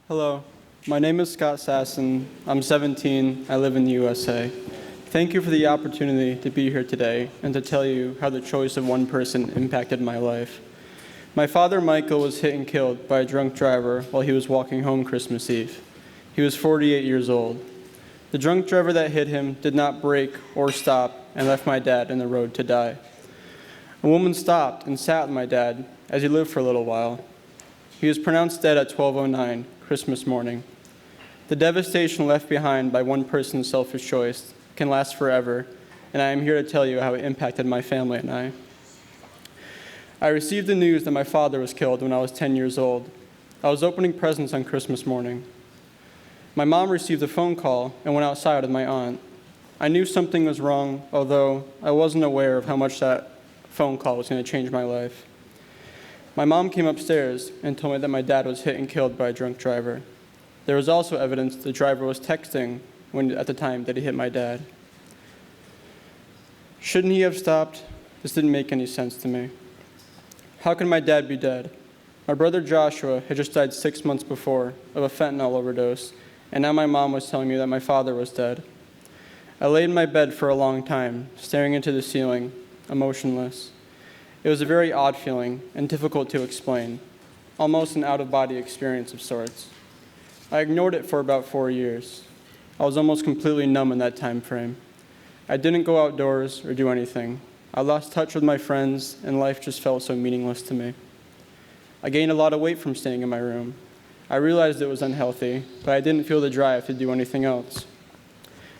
Hello, my name is Scott Sasen. I'm 17. I live in the USA. Thank you for the opportunity to be here today and to tell you how the choice of one person impacted my life. My father, Michael, was hit and killed by a drunk driver while he was walking home Christmas Eve. He was 48 years old. The drunk driver that hit him did not brake or stop and left my dad in the road to die. A woman stopped and sat with my dad as he lived for a little while. He was pronounced dead at 12:09 Christmas morning. The devastation left behind by one person's selfish choice can last forever, and I am here to tell you how it impacted my family and I. I received the news that my father was killed when I was 10 years old. I was opening presents on Christmas morning. My mom received a phone call and went outside with my aunt. I knew something was wrong, although I wasn't aware of how much that phone call was going to change my life. My mom came upstairs and told me that my dad was hit and killed by a drunk driver. There was also evidence the driver was texting at the time that he hit my dad. Shouldn't he have stopped? This didn't make any sense to me. How could my dad be dead? My brother Joshua had just died 6 months before of a fentanyl overdose, and now my mom was telling me that my father was dead. I laid in my bed for a long time, staring into the ceiling, emotionless. It was a very odd feeling and difficult to explain, almost an out-of-body experience of sorts. I ignored it for about 4 years. I was almost completely numb in that time frame. I didn't go outdoors or do anything. I lost touch with my friends, and life just felt so meaningless to me. I gained a lot of weight from staying in my room. I realized it was unhealthy, but I didn't feel the drive to do anything else.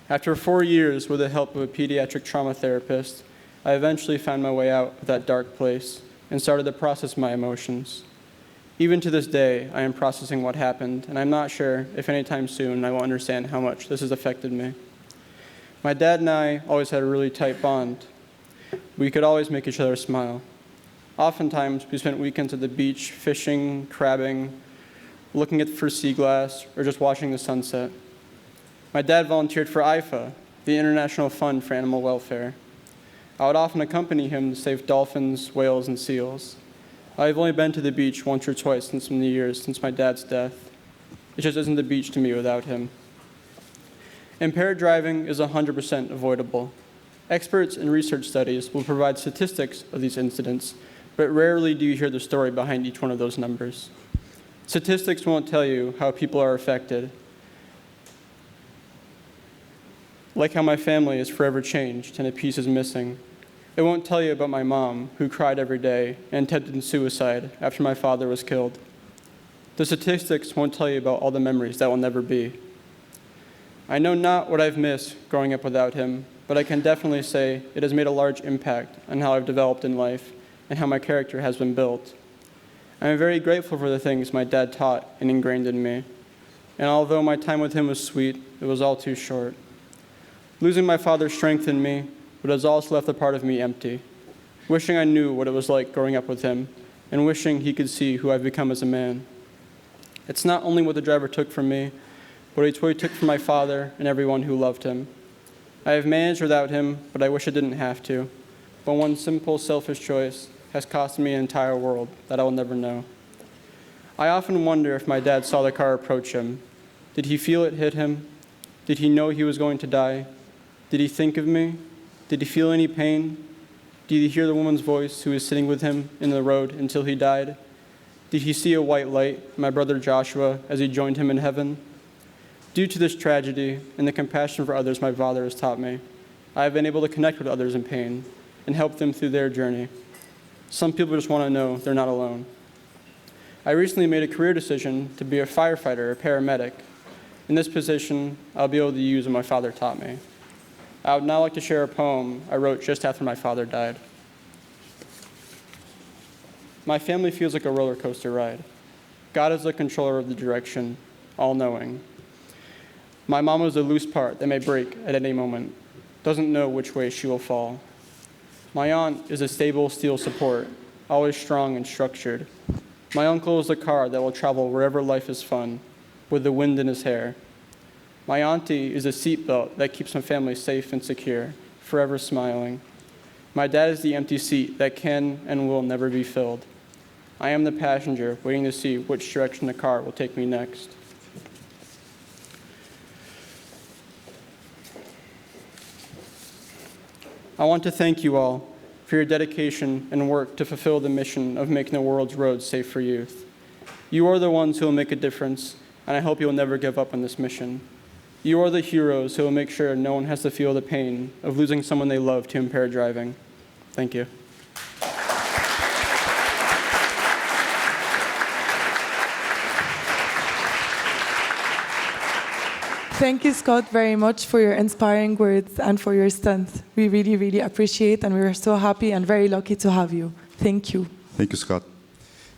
After 4 years, with the help of a pediatric trauma therapist, I eventually found my way out of that dark place and started to process my emotions. Even to this day, I am processing what happened, and I'm not sure if anytime soon I will understand how much this has affected me. My dad and I always had a really tight bond. We could always make each other smile. Oftentimes, we spent weekends at the beach fishing, crabbing, looking for sea glass, or just watching the sunset. My dad volunteered for IFA, the International Fund for Animal Welfare. I would often accompany him to save dolphins, whales, and seals. I've only been to the beach once or twice in the years since my dad's death. It just isn't the beach to me without him. Impaired driving is 100% avoidable. Experts in research studies will provide statistics of these incidents, but rarely do you hear the story behind each one of those numbers. Statistics won't tell you how people are affected, like how my family is forever changed and a piece is missing. It won't tell you about my mom, who cried every day and attempted suicide after my father was killed. The statistics won't tell you about all the memories that will never be. I know not what I've missed growing up without him, but I can definitely say it has made a large impact on how I've developed in life and how my character has been built. I am very grateful for the things my dad taught and ingrained in me. And although my time with him was sweet, it was all too short. Losing my father strengthened me, but has also left a part of me empty, wishing I knew what it was like growing up with him, and wishing he could see who I've become as a man. It's not only what the driver took from me, but it's what he took from my father and everyone who loved him. I have managed without him, but I wish I didn't have to. But one simple, selfish choice has cost me an entire world that I will never know. I often wonder if my dad saw the car approach him. Did he feel it hit him? Did he know he was going to die? Did he think of me? Did he feel any pain? Did he hear the woman's voice who was sitting with him in the road until he died? Did he see a white light, my brother Joshua, as he joined him in heaven? Due to this tragedy and the compassion for others my father has taught me, I have been able to connect with others in pain and help them through their journey. Some people just want to know they're not alone. I recently made a career decision to be a firefighter or paramedic. In this position, I'll be able to use what my father taught me. I would now like to share a poem I wrote just after my father died. My family feels like a roller coaster ride. God is the controller of the direction, all-knowing. My mom is a loose part that may break at any moment, doesn't know which way she will fall. My aunt is a stable steel support, always strong and structured. My uncle is a car that will travel wherever life is fun, with the wind in his hair. My auntie is a seatbelt that keeps my family safe and secure, forever smiling. My dad is the empty seat that can and will never be filled. I am the passenger waiting to see which direction the car will take me next. I want to thank you all for your dedication and work to fulfill the mission of making the world's roads safe for youth. You are the ones who will make a difference, and I hope you will never give up on this mission. You are the heroes who will make sure no one has to feel the pain of losing someone they love to impaired driving. Thank you. Thank you, Scott, very much for your inspiring words and for your strength. We really, really appreciate, and we're so happy and very lucky to have you. Thank you. Thank you, Scott.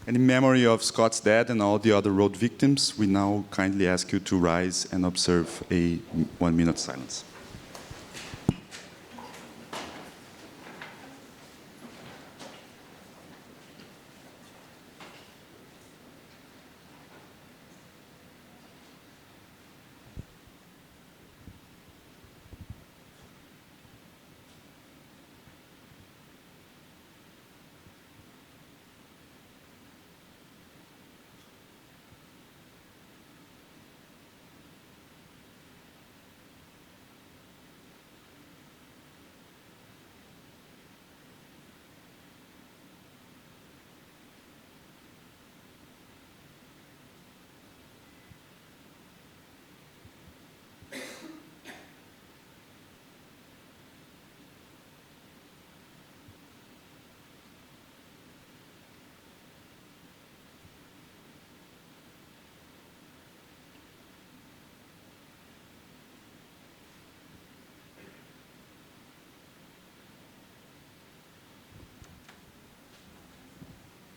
And in memory of Scott's dad and all the other road victims, we now kindly ask you to rise and observe a 1-minute silence.